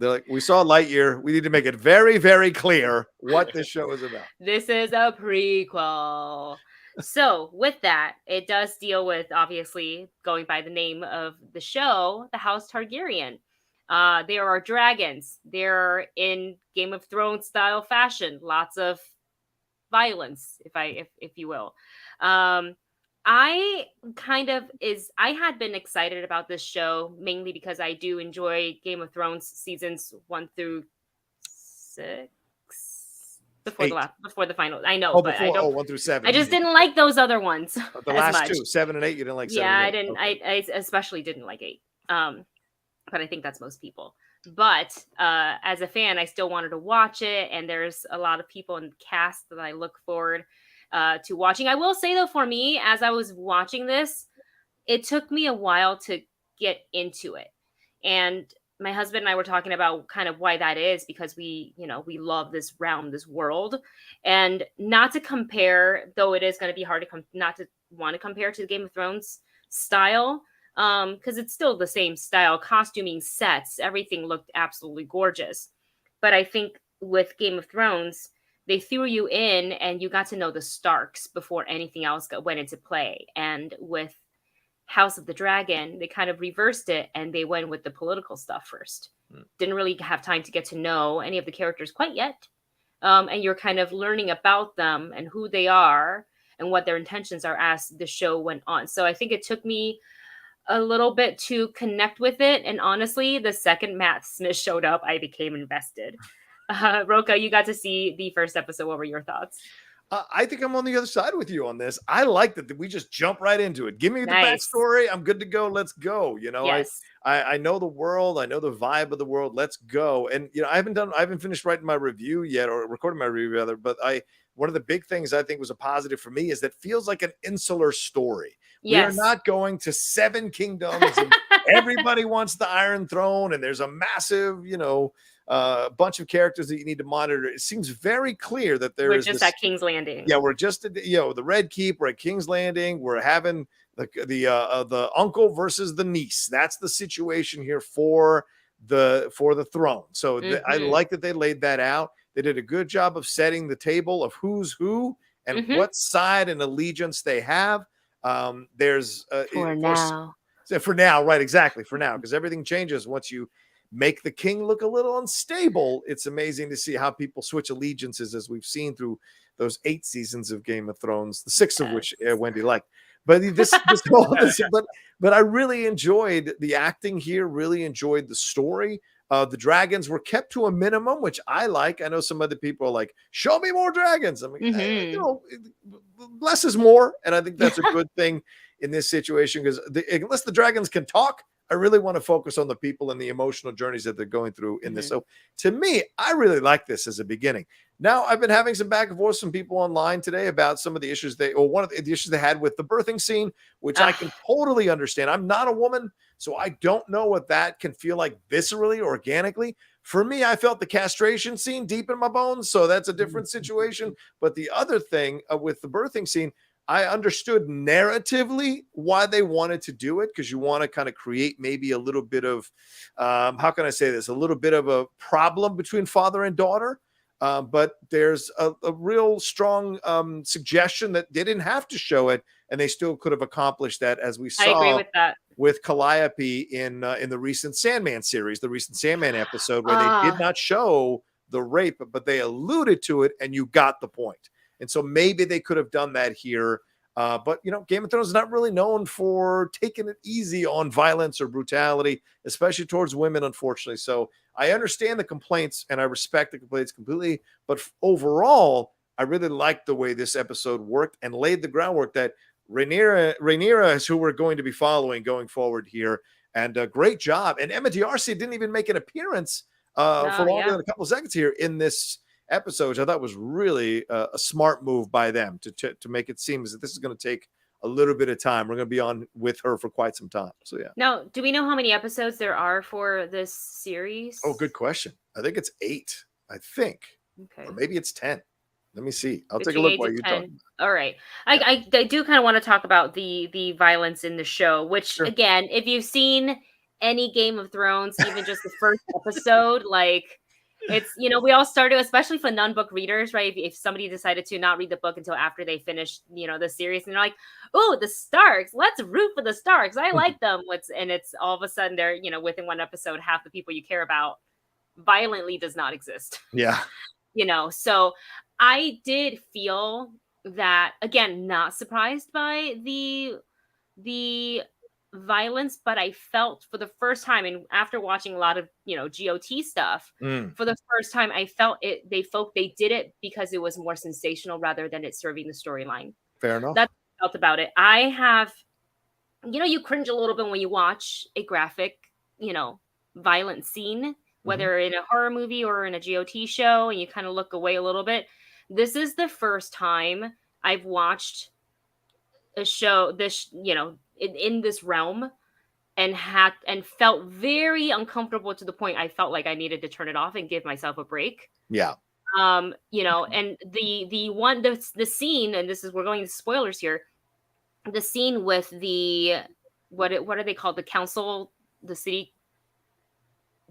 They're like, we saw Lightyear. We need to make it very, very clear what this show is about. This is a prequel. So with that, it does deal with, obviously, going by the name of the show, the House Targaryen. There are dragons. They're in Game of Thrones style fashion. Lots of violence, if you will. I had been excited about this show mainly because I do enjoy Game of Thrones seasons 1 through 6 before the final. I know, but I don't. 1 through 7. I just didn't like those other ones. The last two, 7 and 8, you didn't like. 7 yeah, and 8. I didn't. Okay. I especially didn't like 8. But I think that's most people. But as a fan, I still wanted to watch it, and there's a lot of people in the cast that I look forward to watching. I will say though, for me, as I was watching this, it took me a while to get into it. And my husband and I were talking about kind of why that is, because we love this realm, this world, and not to compare, though it is going to be hard to not to want to compare to the Game of Thrones style, because it's still the same style, costuming, sets, everything looked absolutely gorgeous. But I think with Game of Thrones, they threw you in and you got to know the Starks before anything else went into play. And with House of the Dragon, they kind of reversed it and they went with the political stuff first. Didn't really have time to get to know any of the characters quite yet. And you're kind of learning about them and who they are and what their intentions are as the show went on. So I think it took me a little bit to connect with it. And honestly, the second Matt Smith showed up, I became invested. Rocha, you got to see the first episode. What were your thoughts? I think I'm on the other side with you on this. I like that we just jump right into it. Give me the backstory. I'm good to go. Let's go. Yes. I know the world. I know the vibe of the world. Let's go. And I haven't finished writing my review yet, or recording my review rather. But one of the big things I think was a positive for me is that it feels like an insular story. Yes. We are not going to 7 kingdoms and everybody wants the Iron Throne and there's a massive, bunch of characters that you need to monitor. It seems very clear that we're just at King's Landing. Yeah, we're just at the Red Keep. We're at King's Landing. We're having the uncle versus the niece. That's the situation here for the throne. So I like that they laid that out. They did a good job of setting the table of who's who and what side and allegiance they have. There's for now, right? Exactly, for now, because everything changes once you make the king look a little unstable. It's amazing to see how people switch allegiances, as we've seen through those 8 seasons of Game of Thrones, the 6 of which Wendy liked. But but I really enjoyed the acting here. Really enjoyed the story. The dragons were kept to a minimum, which I like. I know some other people are like, show me more dragons. I'm like, less is more. And I think that's a good thing in this situation, because unless the dragons can talk, I really want to focus on the people and the emotional journeys that they're going through in this. So to me, I really like this as a beginning. Now, I've been having some back and forth, some people online today about some of the issues one of the issues they had with the birthing scene, which I can totally understand. I'm not a woman, so I don't know what that can feel like viscerally, organically. For me, I felt the castration scene deep in my bones, so that's a different situation. But the other thing with the birthing scene, I understood narratively why they wanted to do it, because you want to kind of create maybe a little bit of, how can I say this, a little bit of a problem between father and daughter. But there's a real strong suggestion that they didn't have to show it, and they still could have accomplished that, as we saw. I agree with that. With Calliope in the recent Sandman series, the recent Sandman episode, where they did not show the rape, but they alluded to it, and you got the point. And so maybe they could have done that here. But, Game of Thrones is not really known for taking it easy on violence or brutality, especially towards women, unfortunately. So I understand the complaints, and I respect the complaints completely. But overall, I really liked the way this episode worked and laid the groundwork that Rhaenyra is who we're going to be following going forward here. And a great job. And Emma D'Arcy didn't even make an appearance for longer than a couple of seconds here in this episode, which I thought was really a smart move by them to make it seem as if this is going to take a little bit of time. We're going to be on with her for quite some time. So yeah. Now, do we know how many episodes there are for this series? Oh, good question. I think it's 8. I think. Okay. Or maybe it's 10. Let me see. I'll take a look while you're talking. All right. I do kind of want to talk about the violence in the show, which again, if you've seen any Game of Thrones, even just the first episode, like it's, we all started, especially for non-book readers, right? If somebody decided to not read the book until after they finished, the series, and they're like, oh, the Starks, let's root for the Starks. I like them. And it's all of a sudden they're, within one episode, half the people you care about violently does not exist. Yeah. So I did feel that, again, not surprised by the violence, but I felt for the first time, and after watching a lot of GOT stuff, for the first time I felt it. They did it because it was more sensational rather than it serving the storyline. Fair enough. That's what I felt about it. I have, you cringe a little bit when you watch a graphic, violent scene, whether in a horror movie or in a GOT show, and you kind of look away a little bit. This is the first time I've watched a show this, in this realm, and felt very uncomfortable to the point I felt like I needed to turn it off and give myself a break. Yeah. And the scene, and we're going to spoilers here. The scene with the what are they called? The council, the city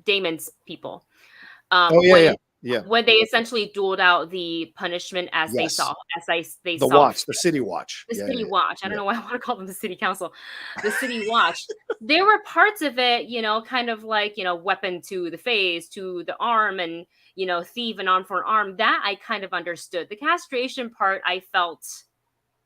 Damon's people. When they essentially dueled out the punishment as they saw, the watch, the city watch. The city watch. I don't know why I want to call them the city council. The city watch. There were parts of it, kind of like, weapon to the face, to the arm, and, thief and arm for an arm. That I kind of understood. The castration part, I felt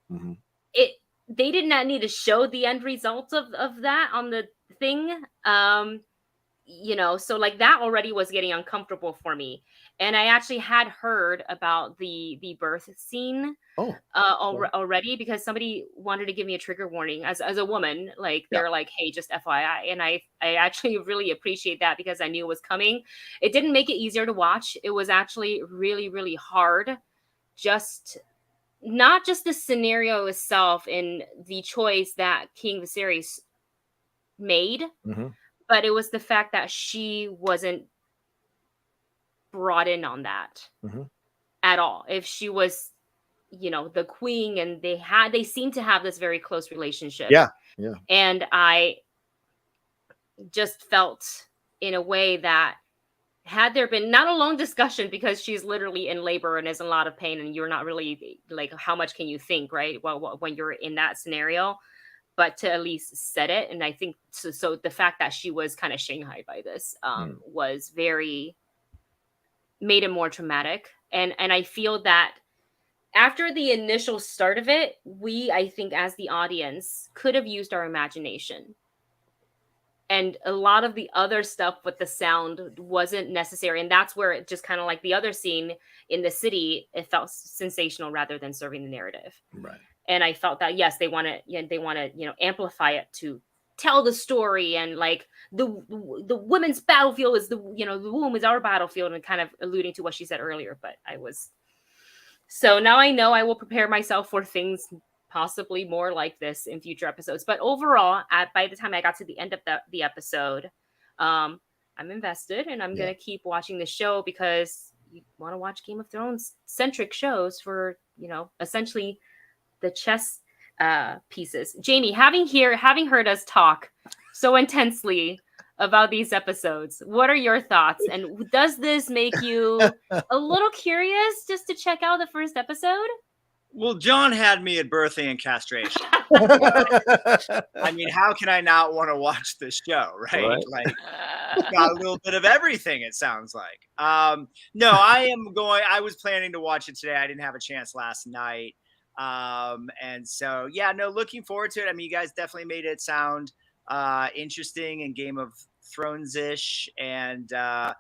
they did not need to show the end result of that on the thing. So like that already was getting uncomfortable for me. And I actually had heard about the birth scene already, because somebody wanted to give me a trigger warning as a woman. Like they're like, hey, just FYI. And I actually really appreciate that, because I knew it was coming. It didn't make it easier to watch. It was actually really, really hard. Not just the scenario itself and the choice that King Viserys made, but it was the fact that she wasn't brought in on that at all. If she was, the queen, and they seemed to have this very close relationship. Yeah. And I just felt in a way that had there been not a long discussion, because she's literally in labor and is in a lot of pain, and you're not really like, how much can you think, right? Well, when you're in that scenario, but to at least set it. And I think so the fact that she was kind of shanghaied by this was made it more traumatic. And I feel that after the initial start of it, I think as the audience could have used our imagination and a lot of the other stuff with the sound wasn't necessary. And that's where it just kind of like the other scene in the city, it felt sensational rather than serving the narrative. Right. And I felt that, yes, they want to, amplify it to tell the story, and like the women's battlefield is the womb is our battlefield, and kind of alluding to what she said earlier. But so now I know I will prepare myself for things possibly more like this in future episodes. But overall, by the time I got to the end of the episode, I'm invested, and I'm gonna keep watching the show, because you want to watch Game of Thrones centric shows for essentially the chess pieces. Jami, having heard us talk so intensely about these episodes, what are your thoughts? And does this make you a little curious just to check out the first episode? Well, John had me at birthing and castration. I mean, how can I not want to watch this show, right? Like, got a little bit of everything, it sounds like. No, I was planning to watch it today. I didn't have a chance last night. And so, looking forward to it. I mean, you guys definitely made it sound interesting and Game of Thrones-ish. And I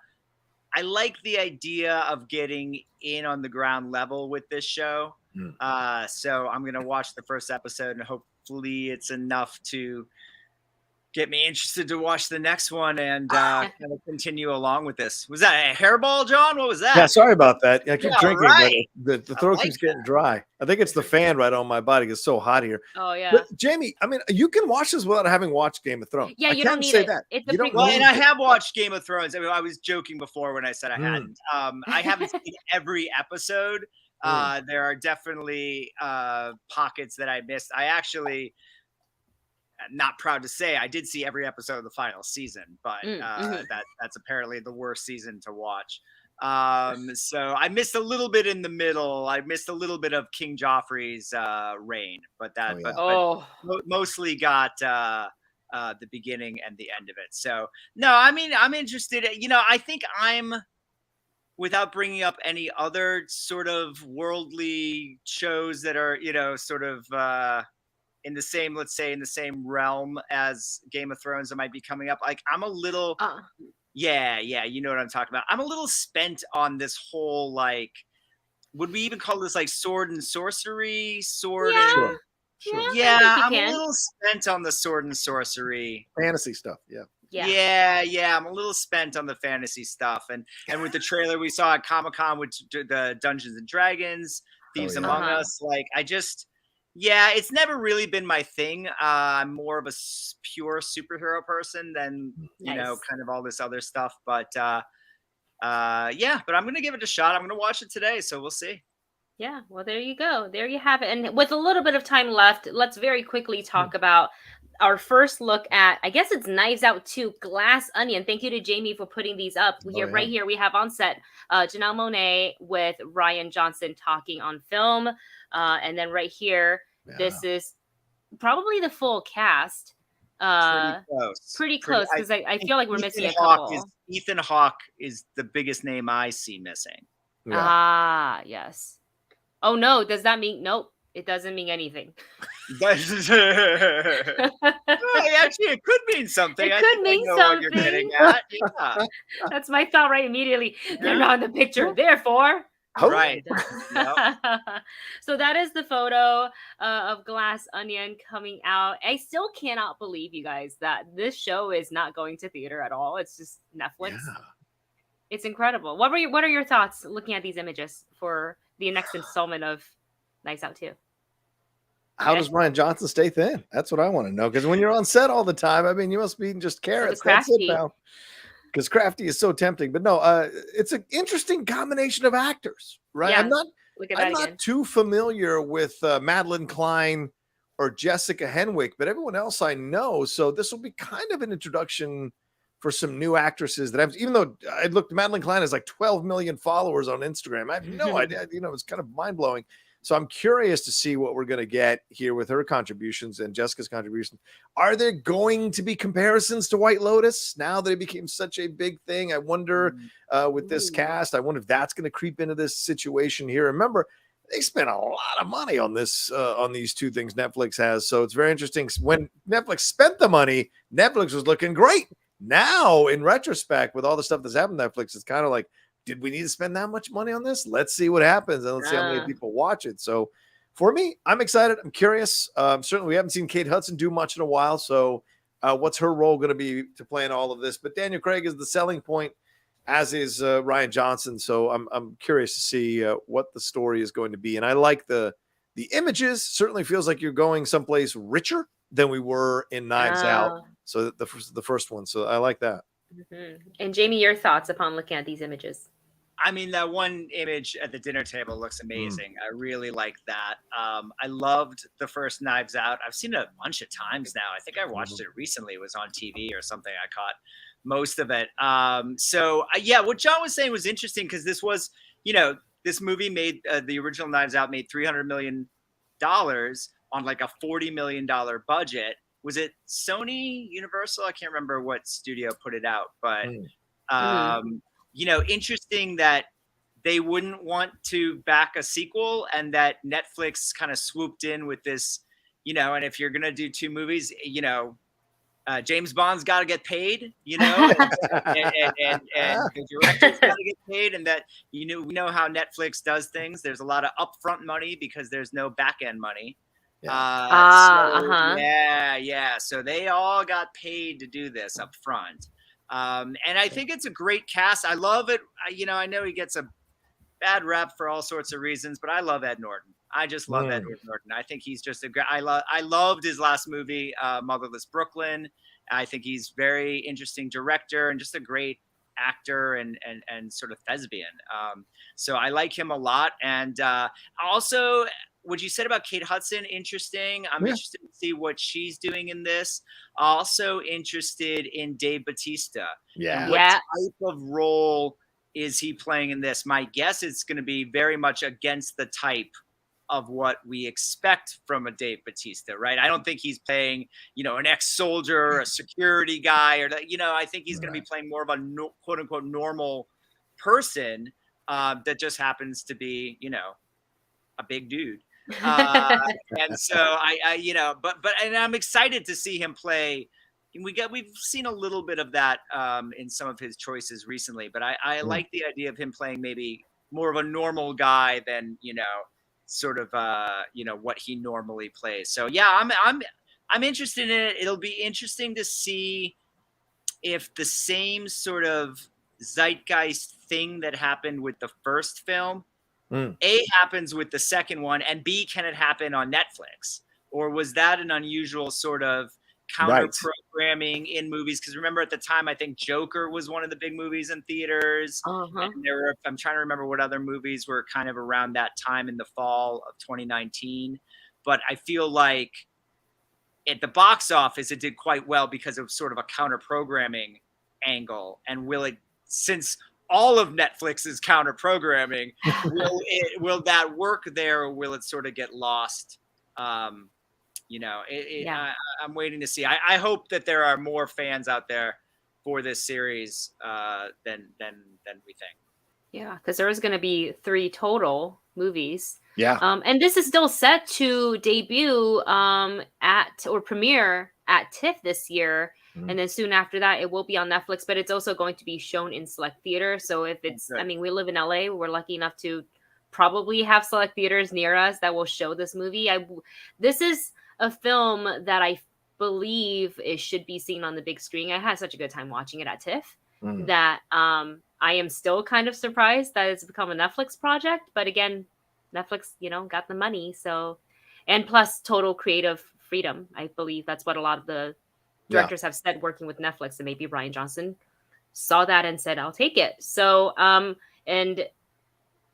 like the idea of getting in on the ground level with this show. So I'm going to watch the first episode, and hopefully it's enough to get me interested to watch the next one and kind of continue along with this. Was that a hairball, John? What was that? Yeah, sorry about that. I keep drinking, right. but the throat keeps getting dry. I think it's the fan right on my body. It's so hot here. Oh, yeah. But Jami, I mean, you can watch this without having watched Game of Thrones. Yeah, you don't need say it. that. It's you don't Well, need and I it. have watched Game of Thrones. I mean, I was joking before when I said I hadn't. I haven't seen every episode. There are definitely pockets that I missed. I actually, not proud to say, I did see every episode of the final season, but that's apparently the worst season to watch. So I missed a little bit in the middle. I missed a little bit of King Joffrey's reign, but but mostly got the beginning and the end of it. So no, I mean, I'm interested. I think without bringing up any other sort of worldly shows that are, sort of in the same, let's say, in the same realm as Game of Thrones that might be coming up. Like, I'm a little, you know what I'm talking about. I'm a little spent on this whole, like, would we even call this like sword and sorcery? Sure. I'm a little spent on the sword and sorcery. Fantasy stuff, Yeah, I'm a little spent on the fantasy stuff, and with the trailer we saw at Comic-Con with the Dungeons and Dragons, Thieves Among Us, like it's never really been my thing. I'm more of a pure superhero person than kind of all this other stuff. But but I'm gonna give it a shot. I'm gonna watch it today, so we'll see. Yeah, well, there you go. There you have it. And with a little bit of time left, let's very quickly talk about our first look at, I guess it's Knives Out 2, Glass Onion. Thank you to Jami for putting these up. Right here, we have on set Janelle Monáe with Ryan Johnson talking on film. And then right here, this is probably the full cast. Pretty close, because I feel like we're missing a couple. Ethan Hawke is the biggest name I see missing. Yes. Oh, no. Does that mean... Nope. It doesn't mean anything. Actually, it could mean something. It could mean something. What you're getting at. Yeah. That's my thought right immediately. They're not in the picture. Therefore... Right. So that is the photo of Glass Onion coming out. I still cannot believe, you guys, that this show is not going to theater at all. It's just Netflix. It's incredible. What are your thoughts looking at these images for the next installment of Knives Out 2? How does Ryan Johnson stay thin? That's what I want to know. Because when you're on set all the time, I mean, you must be eating just carrots. That's it now. Because crafty is so tempting. But no, it's an interesting combination of actors, right? Yeah, I'm not too familiar with Madeline Klein or Jessica Henwick, but everyone else I know. So this will be kind of an introduction for some new actresses that even though I looked, Madeline Klein has like 12 million followers on Instagram. I have no idea. It's kind of mind blowing. So I'm curious to see what we're going to get here with her contributions and Jessica's contribution. Are there going to be comparisons to White Lotus now that it became such a big thing? I wonder with this cast, I wonder if that's going to creep into this situation here. Remember, they spent a lot of money on this, on these two things Netflix has. So it's very interesting. When Netflix spent the money, Netflix was looking great. Now, in retrospect, with all the stuff that's happened to Netflix, it's kind of like, did we need to spend that much money on this? Let's see what happens, and let's see how many people watch it. So for me, I'm excited. I'm curious. Certainly, we haven't seen Kate Hudson do much in a while. So what's her role going to be to play in all of this? But Daniel Craig is the selling point, as is Rian Johnson. So I'm curious to see what the story is going to be. And I like the images. Certainly feels like you're going someplace richer than we were in Knives Out. So the first one. So I like that. Mm-hmm. And Jami, your thoughts upon looking at these images? I mean, that one image at the dinner table looks amazing. I really like that. I loved the first Knives Out. I've seen it a bunch of times now. I think I watched it recently. It was on TV or something. I caught most of it. Yeah, what John was saying was interesting because this was, this movie made, the original Knives Out made $300 million on like a $40 million budget. Was it Sony, Universal? I can't remember what studio put it out, but interesting that they wouldn't want to back a sequel and that Netflix kind of swooped in with this, and if you're going to do two movies, James Bond's got to get paid, and the director's got to get paid, and that, we know how Netflix does things. There's a lot of upfront money because there's no back end money. So they all got paid to do this up front. And I think it's a great cast. I love it. I know he gets a bad rep for all sorts of reasons, but I love Ed Norton. I just love Edward Norton. I think he's just a great. I loved his last movie, Motherless Brooklyn. I think he's very interesting director and just a great actor and sort of thespian. So I like him a lot. And also, what you said about Kate Hudson, interesting. I'm interested to see what she's doing in this. Also interested in Dave Bautista. What type of role is he playing in this? My guess is going to be very much against the type of what we expect from a Dave Bautista, right? I don't think he's playing, an ex-soldier, a security guy, or I think he's going to be playing more of a quote unquote normal person that just happens to be, a big dude. And so and I'm excited to see him play. We've seen a little bit of that in some of his choices recently, but I like the idea of him playing maybe more of a normal guy than, sort of what he normally plays. So yeah, I'm interested in it. It'll be interesting to see if the same sort of zeitgeist thing that happened with the first film, A, happens with the second one, and B, can it happen on Netflix? Or was that an unusual sort of counter-programming in movies? Because remember at the time, I think Joker was one of the big movies in theaters. And I'm trying to remember what other movies were kind of around that time in the fall of 2019. But I feel like at the box office, it did quite well because it was sort of a counter-programming angle. And since all of Netflix's counter-programming, will that work there, or will it sort of get lost? I'm waiting to see. I hope that there are more fans out there for this series than we think. Yeah, because there is going to be 3 total movies. Yeah. And this is still set to debut premiere at TIFF this year. And then soon after that, it will be on Netflix, but it's also going to be shown in select theaters. So if it's, we live in LA, we're lucky enough to probably have select theaters near us that will show this movie. This is a film that I believe it should be seen on the big screen. I had such a good time watching it at TIFF that I am still kind of surprised that it's become a Netflix project. But again, Netflix, got the money. So, and plus total creative freedom. I believe that's what a lot of the directors have said working with Netflix, and maybe Rian Johnson saw that and said, I'll take it. So, and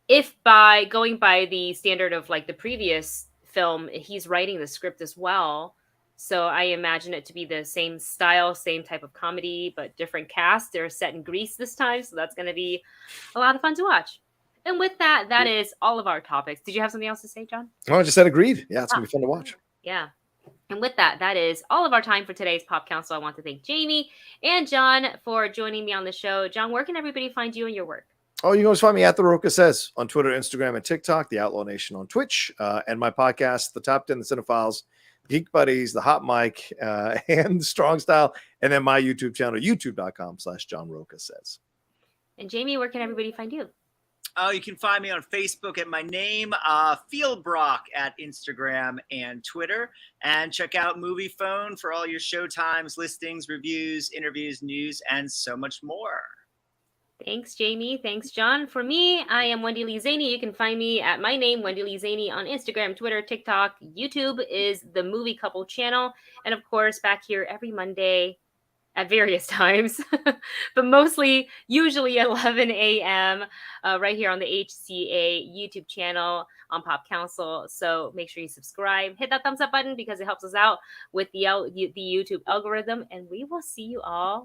if by going by the standard of like the previous film, he's writing the script as well. So I imagine it to be the same style, same type of comedy, but different cast. They're set in Greece this time. So that's going to be a lot of fun to watch. And with that, that is all of our topics. Did you have something else to say, John? Oh, I just said agreed. Yeah, it's going to be fun to watch. Yeah. And with that, that is all of our time for today's Pop Council. I want to thank Jami and John for joining me on the show. John, where can everybody find you and your work? Oh, you can always find me at The Rocha Says on Twitter, Instagram, and TikTok, The Outlaw Nation on Twitch, and my podcast, The Top 10, The Cinephiles, Geek Buddies, The Hot Mic, and Strong Style, and then my YouTube channel, youtube.com/John Rocha Says. And Jami, where can everybody find you? Oh, you can find me on Facebook at my name, Philbrick at Instagram and Twitter. And check out Movie Phone for all your showtimes, listings, reviews, interviews, news, and so much more. Thanks, Jami. Thanks, John. For me, I am Wendy Lee Szany. You can find me at my name, Wendy Lee Szany, on Instagram, Twitter, TikTok. YouTube is the Movie Couple channel. And of course, back here every Monday at various times, but mostly, usually at 11 a.m. Right here on the HCA YouTube channel on Pop Council. So make sure you subscribe, hit that thumbs up button because it helps us out with the YouTube algorithm. And we will see you all